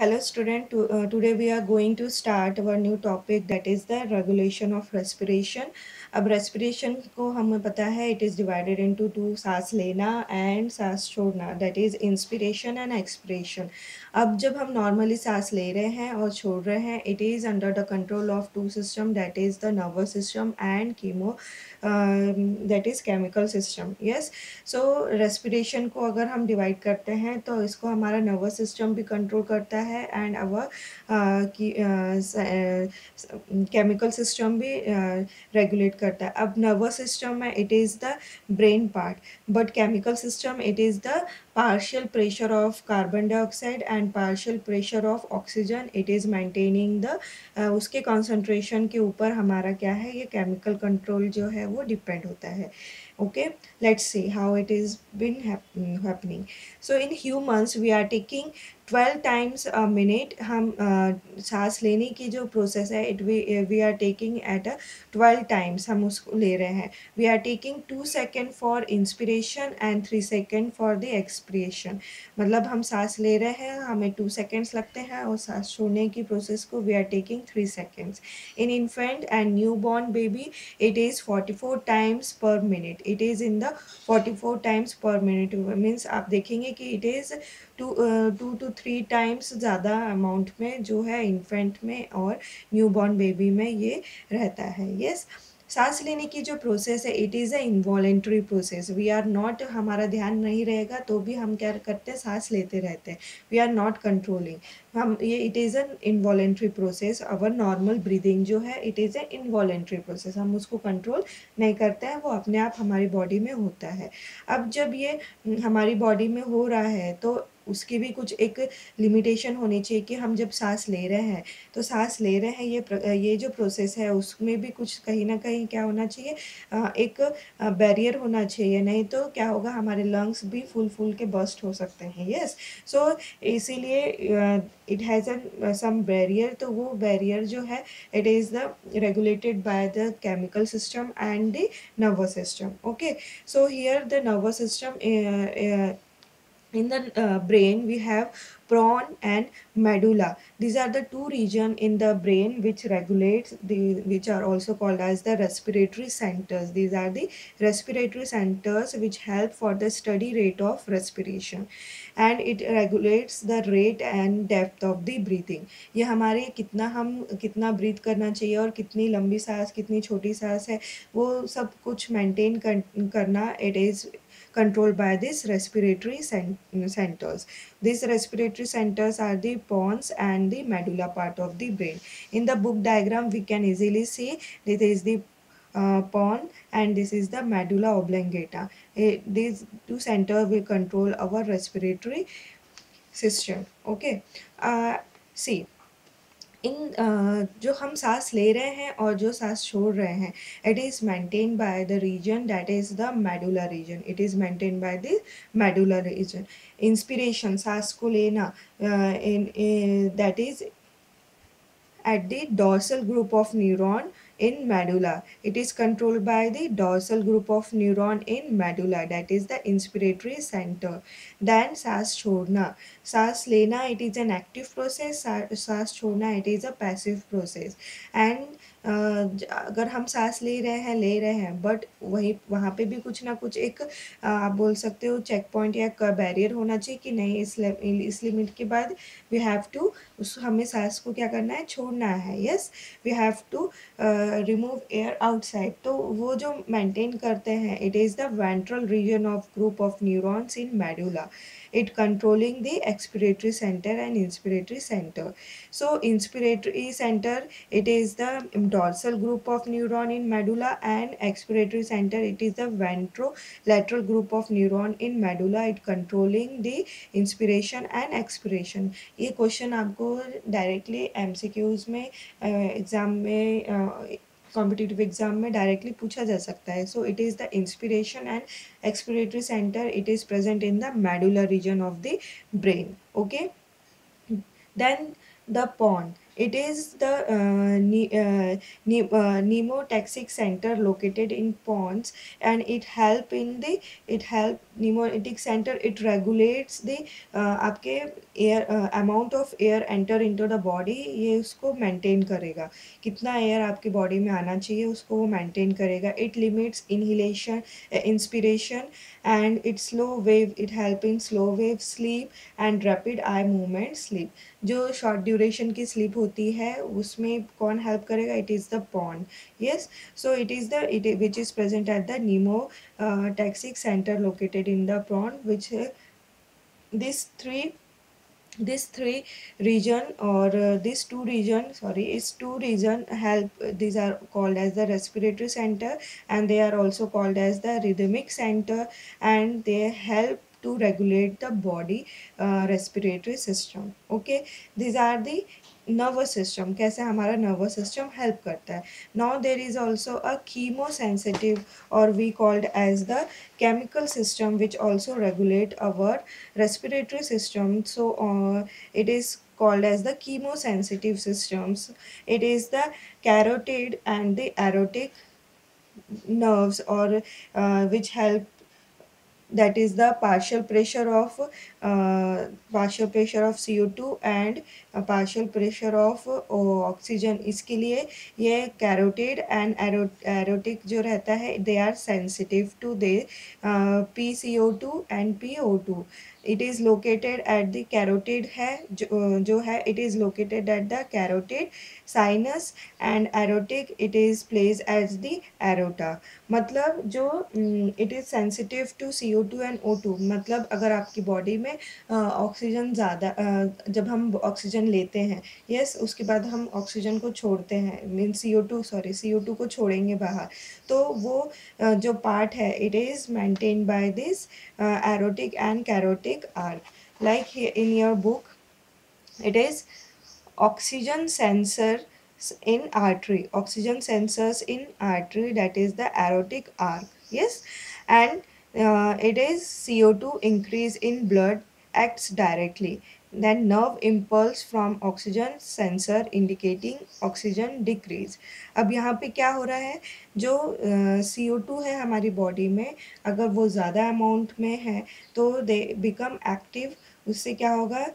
Hello student, today we are going to start our new topic that is the regulation of respiration. अब respiration को हमें पता है it is divided into two, सांस लेना and सांस छोड़ना, that is inspiration and expiration. अब जब हम normally सांस ले रहे हैं और छोड़ रहे हैं it is under the control of two system, that is the nervous system and that is chemical system. Yes, so respiration को अगर हम divide करते हैं तो इसको हमारा nervous system भी control करता है एंड अवर केमिकल सिस्टम भी रेगुलेट करता है. अब नर्वस सिस्टम में it is the brain part, but chemical system it is the partial pressure of carbon dioxide and partial pressure of oxygen. it is maintaining the उसके concentration के ऊपर हमारा क्या है, ये chemical control जो है वो depend होता है. Okay, let's see how it is been happening. So in humans we are taking 12 times a minute. हम सांस लेने की जो प्रोसेस है it we are taking at 12 times हम उसको ले रहे हैं. We are taking 2 second for inspiration and 3 second for the expiration. मतलब हम सांस ले रहे हैं, हमें 2 सेकेंड्स लगते हैं और सांस छोड़ने की प्रोसेस को we are taking 3 seconds. In infant and new born baby it is 44 times per minute. it is in the 44 times per minute means आप देखेंगे कि it is 2 to 3 टाइम्स ज़्यादा अमाउंट में जो है इन्फेंट में और न्यूबॉर्न बेबी में ये रहता है. यस, सांस लेने की जो प्रोसेस है it is a involuntary process. We are not, हमारा ध्यान नहीं रहेगा तो भी हम क्या करते हैं, सांस लेते रहते हैं. We are not controlling. हम ये it is an involuntary process. Our normal breathing जो है it is a involuntary process. हम उसको कंट्रोल नहीं करते हैं, वो अपने आप हमारी बॉडी में होता है. अब जब ये हमारी बॉडी में हो रहा है तो उसकी भी कुछ एक लिमिटेशन होनी चाहिए कि हम जब सांस ले रहे हैं तो सांस ले रहे हैं ये जो प्रोसेस है उसमें भी कुछ कहीं ना कहीं क्या होना चाहिए, एक बैरियर होना चाहिए. नहीं तो क्या होगा, हमारे लंग्स भी फूल फूल के बस्ट हो सकते हैं. यस, सो इसीलिए it has an some barrier. तो वो बैरियर जो है it is the regulated by the chemical system and the nervous system. Okay, so here the nervous system in the brain we have prawn and medulla. These are the two regions in the brain which regulates the, which are also called as the respiratory centers. These are the respiratory centers which help for the steady rate of respiration and it regulates the rate and depth of the breathing. ये हमारे हम कितना breathe करना चाहिए और कितनी लंबी सांस कितनी छोटी सांस है वो सब कुछ मेंटेन करना it is controlled by these respiratory centers. These respiratory centers are the pons and the medulla part of the brain. In the book diagram, we can easily see this is the pon and this is the medulla oblongata. These two centers will control our respiratory system. Okay, see. इन जो हम सांस ले रहे हैं और जो सांस छोड़ रहे हैं it is maintain by the region that is the medulla region. It is maintain by the medulla region. Inspiration, सांस को लेना, that is at the dorsal group of neuron in medulla. It is controlled by the dorsal group of neuron in medulla, that is the inspiratory center. Then सांस छोड़ना, सांस लेना it is an active process, सांस छोड़ना it is a passive process. And अगर हम सांस ले रहे हैं बट वहीं वहाँ पे भी कुछ ना कुछ एक आप बोल सकते हो चेक पॉइंट या बैरियर होना चाहिए कि नहीं इस लिमिट के बाद वी हैव टू उस हमें सांस को क्या करना है, छोड़ना है. Yes, we have to remove air outside. तो वो जो मेंटेन करते हैं it is the ventral region of group of neurons in medulla. it controlling the expiratory center and inspiratory center. So inspiratory center it is the dorsal group of neuron in medulla and expiratory center it is the ventrolateral group of neuron in medulla. it controlling the inspiration and expiration. ये question आपको directly MCQs में exam में competitive exam में directly पूछा जा सकता है. So it is the inspiration and expiratory centre it is present in the medullar region of the brain. Okay, then the pon It is the pneumotaxic center located in pons, and it help pneumotic center, it regulates the आपके air amount of air enter into the body, ये उसको maintain करेगा, कितना air आपकी body में आना चाहिए उसको वो मेंटेन करेगा. It limits inhalation inspiration and it slow wave, it help in slow wave sleep and rapid eye movement sleep. जो शॉर्ट ड्यूरेशन की स्लीप होती है उसमें कौन हेल्प करेगा? It is the pons. Yes. So it is the it which is present at the pneumotaxic center located in the prawn, which these three this three region or this two region sorry is two region help. These are called as the respiratory center, and they are also called as the rhythmic center, and they help to regulate the body respiratory system. Okay, these are the nervous system, कैसे हमारा nervous system help करता है. Now there is also a chemosensitive, or we called as the chemical system, which also regulate our respiratory system. So it is called as the chemosensitive systems. It is the carotid and the aortic nerves, or which help, that is the partial pressure of CO2 and partial pressure of oxygen. इसके लिए ये carotid and aortic जो रहता है, they are sensitive to the PCO2 and PO2. It is located at the carotid है जो है it is located at the carotid sinus, and aortic it is placed as the aorta. मतलब जो it is sensitive to CO2 and O2. मतलब अगर आपकी body में oxygen ज़्यादा जब हम ऑक्सीजन लेते हैं, यस, उसके बाद हम ऑक्सीजन को छोड़ते हैं, मीन CO2 को छोड़ेंगे बाहर, तो वो जो पार्ट है it is maintain by this aortic and carotid arch. Like in your book it is oxygen sensors in artery, that is the aortic arc. Yes. And it is CO2 increase in blood acts directly, then nerve impulse from oxygen sensor indicating oxygen decrease. अब यहाँ पे क्या हो रहा है, जो CO2 है हमारी बॉडी में, अगर वो ज़्यादा अमाउंट में है तो दे बिकम एक्टिव. उससे क्या होगा,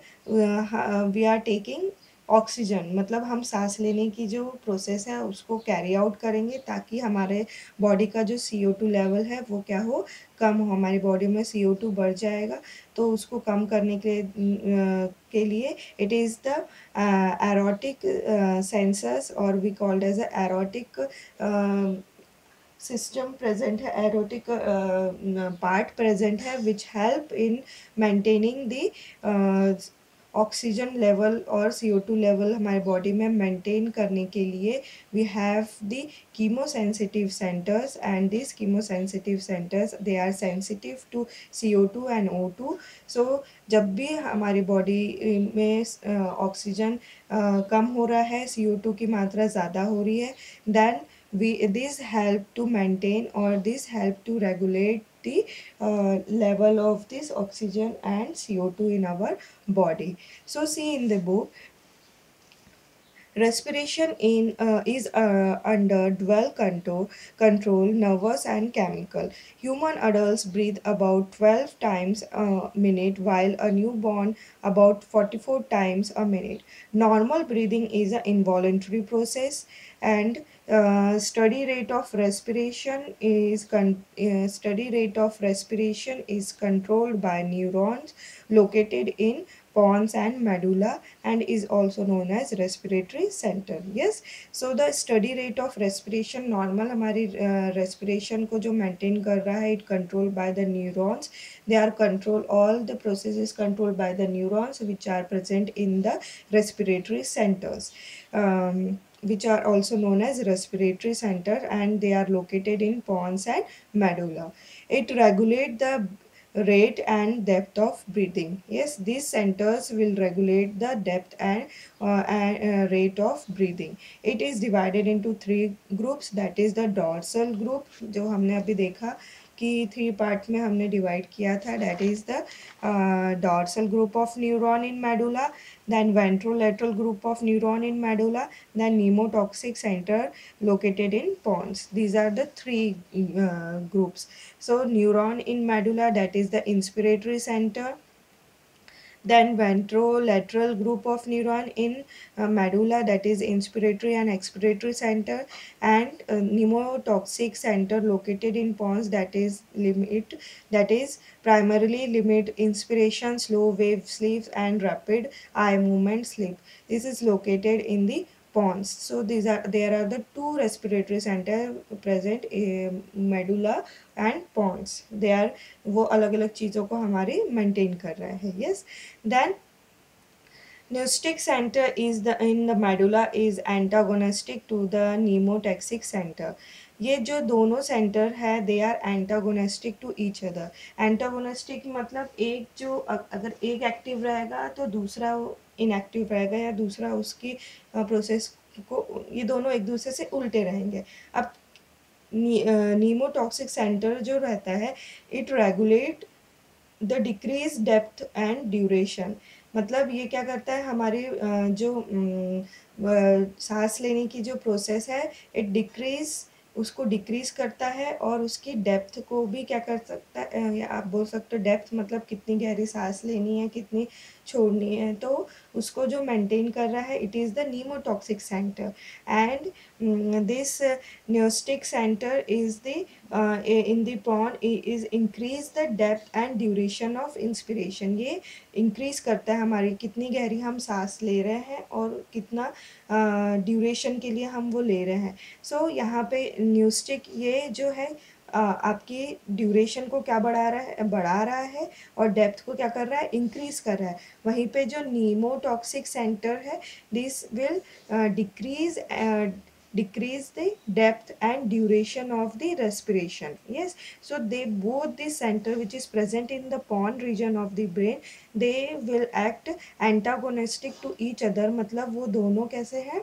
वी आर टेकिंग ऑक्सीजन, मतलब हम सांस लेने की जो प्रोसेस है उसको कैरी आउट करेंगे, ताकि हमारे बॉडी का जो CO2 लेवल है वो क्या हो, कम हो. हमारी बॉडी में CO2 बढ़ जाएगा, तो उसको कम करने के लिए it is the aortic sensors, और we called as aortic system present है, एरोटिक पार्ट प्रेजेंट है, which help in maintaining the oxygen level और CO2 लेवल हमारे बॉडी में मेंटेन करने के लिए we have the chemosensitive centres, and this chemosensitive centres they are sensitive to CO2 and O2. So जब भी हमारी बॉडी में ऑक्सीजन कम हो रहा है, CO2 की मात्रा ज़्यादा हो रही है, then this help to maintain, or this help to regulate the level of this oxygen and CO2 in our body. So see in the book, respiration is under dual control, nervous and chemical. Human adults breathe about 12 times a minute, while a newborn about 44 times a minute. Normal breathing is an involuntary process, and study rate of respiration is controlled by neurons located in pons and medulla, and is also known as respiratory center. Yes. So the study rate of respiration, normal हमारी respiration को जो maintain कर रहा है, it controlled by the neurons. They are control, all the processes controlled by the neurons which are present in the respiratory centers, which are also known as respiratory center, and they are located in pons and medulla. It regulate the rate and depth of breathing. Yes, these centers will regulate the depth and rate of breathing. It is divided into three groups, that is the dorsal group जो हमने अभी देखा, कि 3 part में हमने divide किया था, that is the dorsal group of neuron in medulla, then ventrolateral group of neuron in medulla, then nemotoxic center located in pons. These are the three groups. So neuron in medulla, that is the inspiratory center, then ventrolateral group of neuron in medulla, that is inspiratory and expiratory center, and pneumotoxic center located in pons, that is primarily limit inspiration, slow wave sleep and rapid eye movement sleep. This is located in the pons. So there are the two respiratory center present in medulla and pons. They are, वो अलग अलग चीज़ों को हमारी maintain कर रहे हैं. Yes. Then Neostic center is the in the medulla is antagonistic to the pneumotaxic center. ये जो दोनों सेंटर है they are antagonistic to each other. Antagonistic मतलब एक जो अगर एक एक्टिव रहेगा तो दूसरा इनएक्टिव रहेगा, या दूसरा उसकी प्रोसेस को, ये दोनों एक दूसरे से उल्टे रहेंगे. अब नीमोटॉक्सिक सेंटर जो रहता है, it regulate the decrease depth and duration. मतलब ये क्या करता है, हमारे जो सांस लेने की जो प्रोसेस है, इट डिक्रीज, उसको डिक्रीज करता है, और उसकी डेप्थ को भी क्या कर सकता है, या आप बोल सकते हो डेप्थ मतलब कितनी गहरी सांस लेनी है, कितनी छोड़नी है, तो उसको जो मेंटेन कर रहा है, it is the pneumotaxic centre. And this neostic center is the in the pond is increase the depth and duration of inspiration. ये increase करता है हमारी कितनी गहरी हम सांस ले रहे हैं और कितना ड्यूरेशन के लिए हम वो ले रहे हैं. सो यहाँ पे न्यूस्टिक ये जो है आपकी ड्यूरेशन को क्या बढ़ा रहा है, और डेप्थ को क्या कर रहा है, इंक्रीज कर रहा है. वहीं पे जो नीमोटॉक्सिक सेंटर है, this will decrease the depth and duration of the respiration. Yes, so they both this center which is present in the pons region of the brain, they will act antagonistic to each other. मतलब वो दोनों कैसे हैं,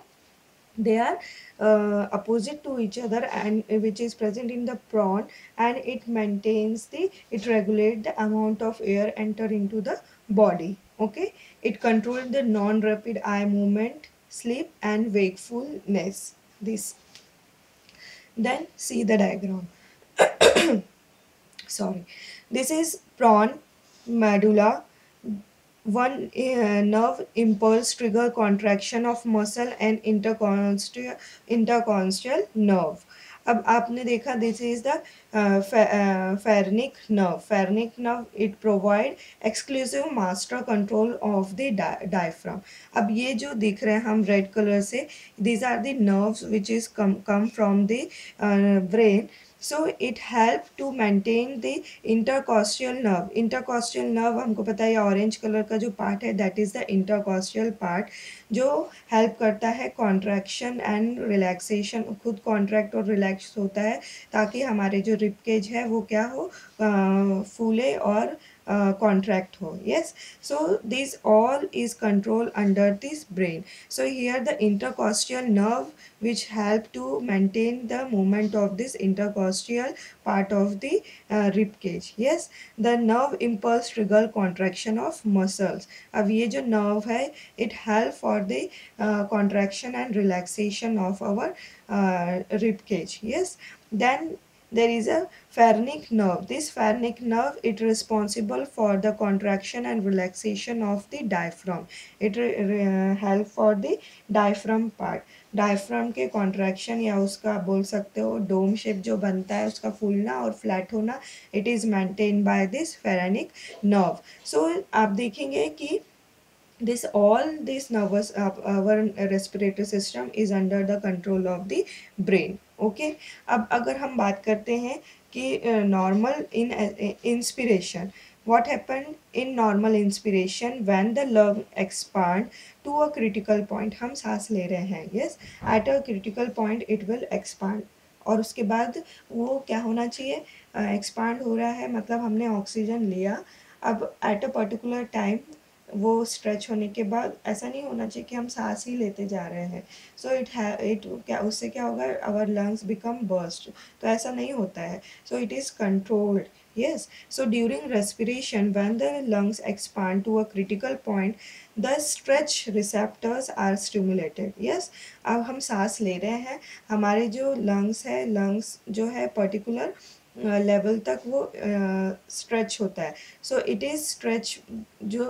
they are opposite to each other, and which is present in the prawn, and it regulates the amount of air enter into the body. Okay, it controls the non rapid eye movement, sleep and wakefulness. This, then see the diagram. Sorry, this is prawn medulla. One nerve impulse trigger contraction of muscle and intercostal nerve. अब आपने देखा, this is the phrenic nerve. Phrenic nerve it provide exclusive master control of the diaphragm. अब ये जो दिख रहे हैं हम रेड कलर से, these are the nerves which is come from the brain. So it help to maintain the intercostal nerve. Intercostal nerve हमको पता है, ऑरेंज कलर का जो पार्ट है, that is the intercostal part, जो हेल्प करता है कॉन्ट्रैक्शन एंड रिलैक्सेशन. खुद कॉन्ट्रैक्ट और रिलैक्स होता है ताकि हमारे जो रिब केज है वो क्या हो, फूले और contract ho. Yes, so this all is controlled under this brain. So here the intercostal nerve which help to maintain the movement of this intercostal part of the rib cage. Yes, the nerve impulse trigger contraction of muscles. अब ये जो nerve है, it help for the contraction and relaxation of our rib cage. Yes, then there is a pharynx nerve. This pharynx nerve, it responsible for the contraction and relaxation of the diaphragm. It help for the diaphragm part. Diaphragm के contraction, या उसका बोल सकते हो dome shape जो बनता है उसका फूलना और फ्लैट होना, it is maintain by this phrenic nerve. So आप देखेंगे कि this nervous our respiratory system is under the control of the brain. Okay, अब अगर हम बात करते हैं कि normal in inspiration, what happened in normal inspiration when the lung expand to a critical point. हम सांस ले रहे हैं, yes, at a critical point it will expand, और उसके बाद वो क्या होना चाहिए, एक्सपांड हो रहा है मतलब हमने ऑक्सीजन लिया. अब एट अ पर्टिकुलर टाइम वो स्ट्रेच होने के बाद ऐसा नहीं होना चाहिए कि हम सांस ही लेते जा रहे हैं। सो इट क्या उससे क्या होगा, आवर लंग्स बिकम बर्स्ट, तो ऐसा नहीं होता है। So it is controlled. Yes, so during respiration, when the lungs expand to a critical point, the stretch receptors are stimulated. Yes, अब हम सांस ले रहे हैं, हमारे जो लंग्स है, लंग्स जो है पर्टिकुलर लेवल तक वो स्ट्रेच होता है। सो इट इज़ स्ट्रेच, जो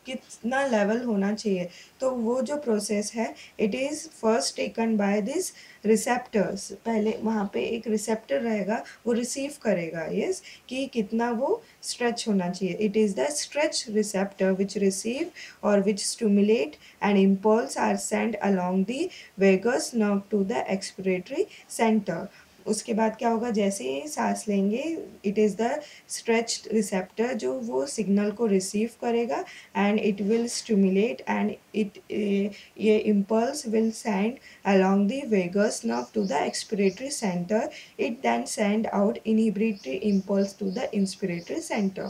कितना लेवल होना चाहिए, तो वो जो प्रोसेस है, it is first taken by this receptors. पहले वहाँ पे एक रिसेप्टर रहेगा, वो रिसीव करेगा यस कि कितना वो स्ट्रेच होना चाहिए। It is the stretch receptor which receive और which stimulate and impulse are send along the vagus nerve to the expiratory center। उसके बाद क्या होगा, जैसे ही सांस लेंगे, it is the stretched receptor जो वो सिग्नल को रिसीव करेगा and it will stimulate and it ये impulse will send along the vagus nerve to the expiratory center. It then send out inhibitory impulse to the inspiratory center।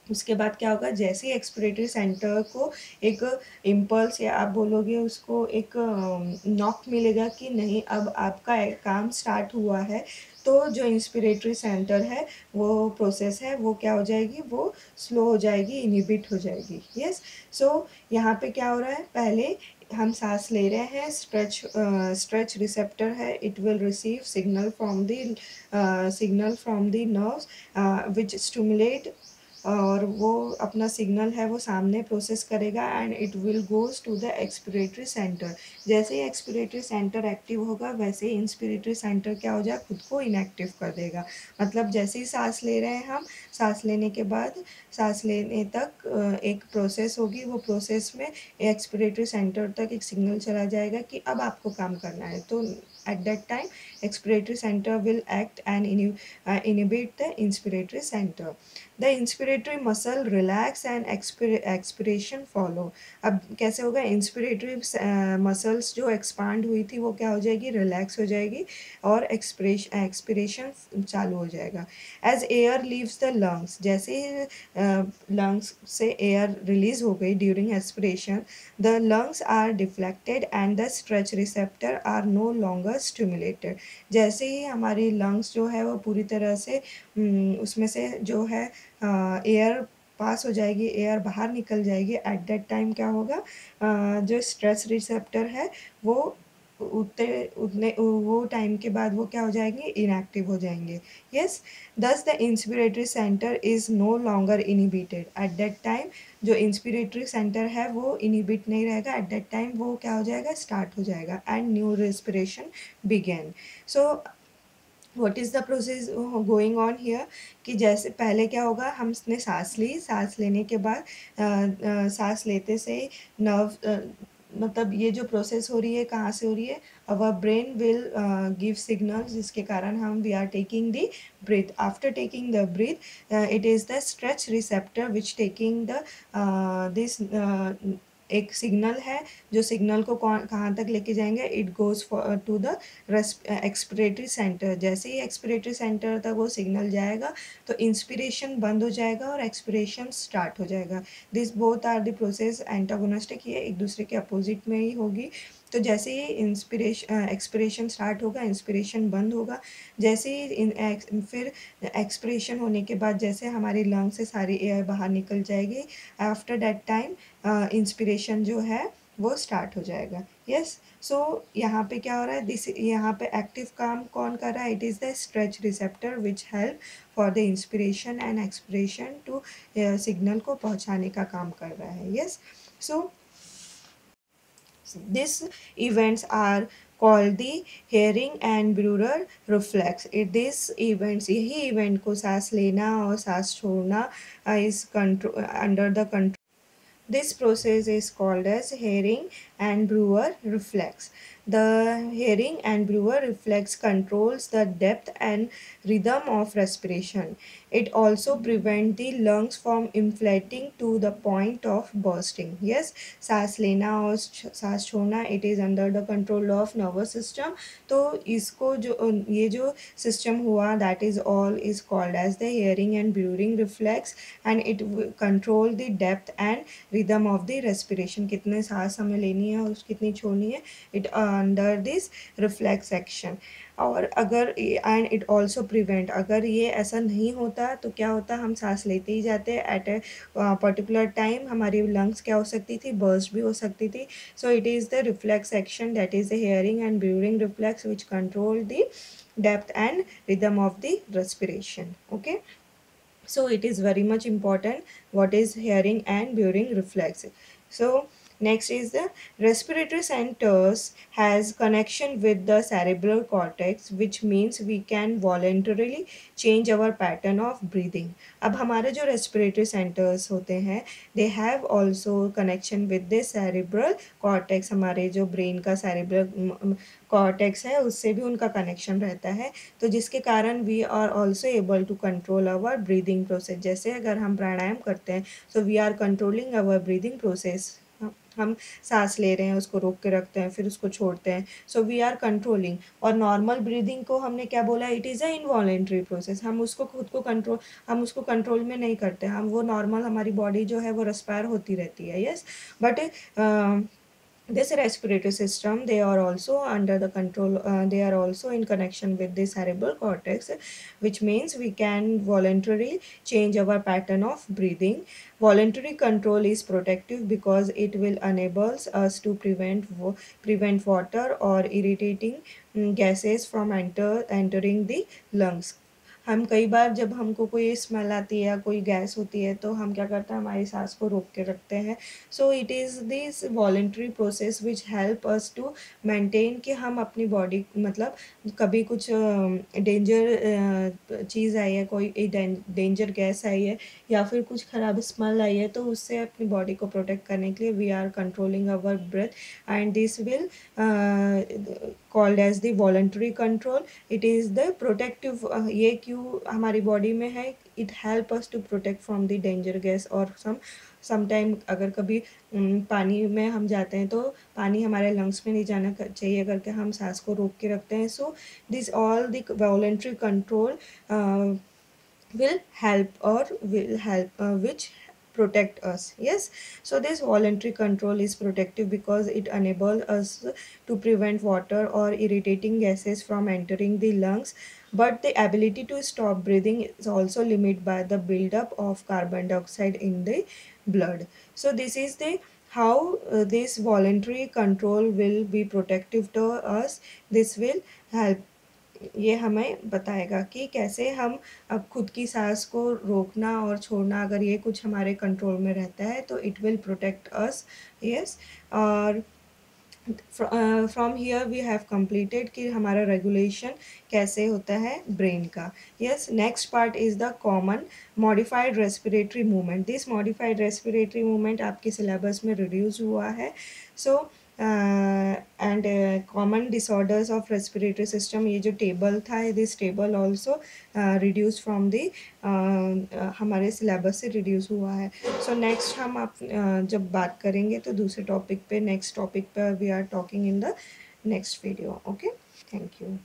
उसके बाद क्या होगा, जैसे ही एक्सपिरेटरी सेंटर को एक इम्पल्स या आप बोलोगे उसको एक नॉक मिलेगा कि नहीं अब आपका काम स्टार्ट हुआ है, तो जो इंस्पिरेटरी सेंटर है वो प्रोसेस है वो क्या हो जाएगी, वो स्लो हो जाएगी, इनिबिट हो जाएगी। यस, सो यहाँ पे क्या हो रहा है, पहले हम सांस ले रहे हैं, स्ट्रेच रिसेप्टर है, it will receive signal from the nerves which stimulate, और वो अपना सिग्नल है वो सामने प्रोसेस करेगा and it will goes to the expiratory centre. जैसे ही एक्सपिरेटरी सेंटर एक्टिव होगा, वैसे ही इंस्पिरेटरी सेंटर क्या हो जाए, खुद को इनएक्टिव कर देगा। मतलब जैसे ही सांस ले रहे हैं हम, सांस लेने के बाद सांस लेने तक एक प्रोसेस होगी, वो प्रोसेस में एक्सपिरेटरी सेंटर तक एक सिग्नल चला जाएगा कि अब आपको काम करना है। तो eight that time expiratory center will act and inhibit the inspiratory center। The inspiratory muscle relax and expiration follow। अब कैसे होगा, इंस्पिरेटरी मसल्स जो एक्सपांड हुई थी वो क्या हो जाएगी, रिलैक्स हो जाएगी और एक्सपिरेशन चालू हो जाएगा। As air leaves the lungs, जैसे ही लंग्स से एयर रिलीज हो गई during expiration, the lungs are deflected and the stretch receptor are no longer stimulated. जैसे ही हमारी लंग्स जो है वो पूरी तरह से उसमें से जो है एयर पास हो जाएगी, एयर बाहर निकल जाएगी, एट दैट टाइम क्या होगा, जो स्ट्रेस रिसेप्टर है वो उतने वो टाइम के बाद वो क्या हो जाएंगे, इनएक्टिव हो जाएंगे। Yes, thus the inspiratory centre is no longer inhibited. At that time जो इंस्पिरेटरी सेंटर है वो इनिबिट नहीं रहेगा, एट दैट टाइम वो क्या हो जाएगा, स्टार्ट हो जाएगा and new respiration begin. So what is the process going on here, कि जैसे पहले क्या होगा, हमने सांस ली, सांस लेने के बाद सांस लेते से नर्व मतलब ये जो प्रोसेस हो रही है कहाँ से हो रही है, our brain will give signal जिसके कारण हम we are taking the breath. After taking the breath, it is the stretch receptor which taking the this एक सिग्नल है, जो सिग्नल को कहाँ तक लेके जाएंगे, it goes to the expiratory centre. जैसे ही एक्सपिरेटरी सेंटर तक वो सिग्नल जाएगा तो इंस्पिरेशन बंद हो जाएगा और एक्सपिरेशन स्टार्ट हो जाएगा। This both are the process antagonistic, ये एक दूसरे के अपोजिट में ही होगी। तो जैसे ही एक्सपिरेशन स्टार्ट होगा, इंस्पिरेशन बंद होगा। जैसे ही फिर एक्सपिरेशन होने के बाद जैसे हमारी लंग से सारी एयर बाहर निकल जाएगी, आफ्टर दैट टाइम इंस्पिरेशन जो है वो स्टार्ट हो जाएगा। यस, सो यहाँ पे क्या हो रहा है, दिस यहाँ पे एक्टिव काम कौन कर रहा है, it is the stretch receptor which help for the inspiration and expiration to signal को पहुँचाने का काम कर रहा है। Yes, so these events are called the hearing and Brewer reflex। This events, यही event को सांस लेना और सांस छोड़ना is control under the control। This process is called as hearing and Brewer reflex. The hearing and Brewer reflex controls the depth and rhythm of respiration. It also prevents the lungs from inflating to the point of bursting. Yes, सांस लेना और सांस छोड़ना, it is under the control of nervous system. तो इसको जो ये जो system हुआ, that is all is called as the hearing and breathing reflex, and it control the depth and rhythm of the respiration. कितने सांस हमें लेनी है और कितनी छोड़नी है, it under this reflex action. और अगर एंड इट ऑल्सो प्रिवेंट, अगर ये ऐसा नहीं होता तो क्या होता, हम सांस लेते ही जाते एट ए पर्टिकुलर टाइम, हमारी लंग्स क्या हो सकती थी, बर्स्ट भी हो सकती थी. सो it is the reflex action, that is the hearing and breathing reflex which control the depth and rhythm of the respiration. Okay, so it is very much important what is hearing and breathing reflex. So next is the respiratory centers has connection with the cerebral cortex, which means we can voluntarily change our pattern of breathing. अब हमारे जो respiratory centers होते हैं, they have also connection with the cerebral cortex. हमारे जो brain का cerebral cortex है उससे भी उनका connection रहता है, तो जिसके कारण we are also able to control our breathing process. जैसे अगर हम प्राणायाम करते हैं, so we are controlling our breathing process. हम सांस ले रहे हैं, उसको रोक के रखते हैं, फिर उसको छोड़ते हैं, सो वी आर कंट्रोलिंग. और नॉर्मल ब्रीदिंग को हमने क्या बोला, it is a involuntary process. हम उसको खुद को कंट्रोल, हम उसको कंट्रोल में नहीं करते, हम वो नॉर्मल हमारी बॉडी जो है वो रेस्पायर होती रहती है. Yes, but this respiratory system, they are also under the control, they are also in connection with the cerebral cortex, which means we can voluntarily change our pattern of breathing. Voluntary control is protective because it will enables us to prevent water or irritating gases from entering the lungs. हम कई बार जब हमको कोई smell आती है या कोई gas होती है तो हम क्या करते हैं, हमारी सांस को रोक के रखते हैं. So it is this voluntary process which help us to maintain कि हम अपनी बॉडी, मतलब कभी कुछ डेंजर चीज़ आई है, कोई डेंजर गैस आई है या फिर कुछ ख़राब स्मेल आई है, तो उससे अपनी बॉडी को प्रोटेक्ट करने के लिए we are controlling our breath, and this will called as the voluntary control. It is the protective, ये क्यों हमारी बॉडी में है, it help us to protect from the danger gas. और समटाइम अगर कभी पानी में हम जाते हैं तो पानी हमारे लंग्स में नहीं जाना चाहिए करके हम सांस को रोक के रखते हैं. So this all the voluntary control will help which protect us. Yes, so this voluntary control is protective because it enables us to prevent water or irritating gases from entering the lungs, but the ability to stop breathing is also limited by the buildup of carbon dioxide in the blood. So this is the how this voluntary control will be protective to us. This will help, ये हमें बताएगा कि कैसे हम अब खुद की सांस को रोकना और छोड़ना, अगर ये कुछ हमारे कंट्रोल में रहता है तो it will protect us. Yes, और from here we have completed कि हमारा रेगुलेशन कैसे होता है ब्रेन का. Yes, next part is the common modified respiratory movement. This modified respiratory movement आपके सिलेबस में रिड्यूस हुआ है. So and common disorders of respiratory system, ये जो टेबल था, this table also reduce from the हमारे सिलेबस से रिड्यूस हुआ है. सो नेक्स्ट हम आप जब बात करेंगे तो दूसरे टॉपिक पे, नेक्स्ट टॉपिक पे we are talking in the next video. Okay, thank you.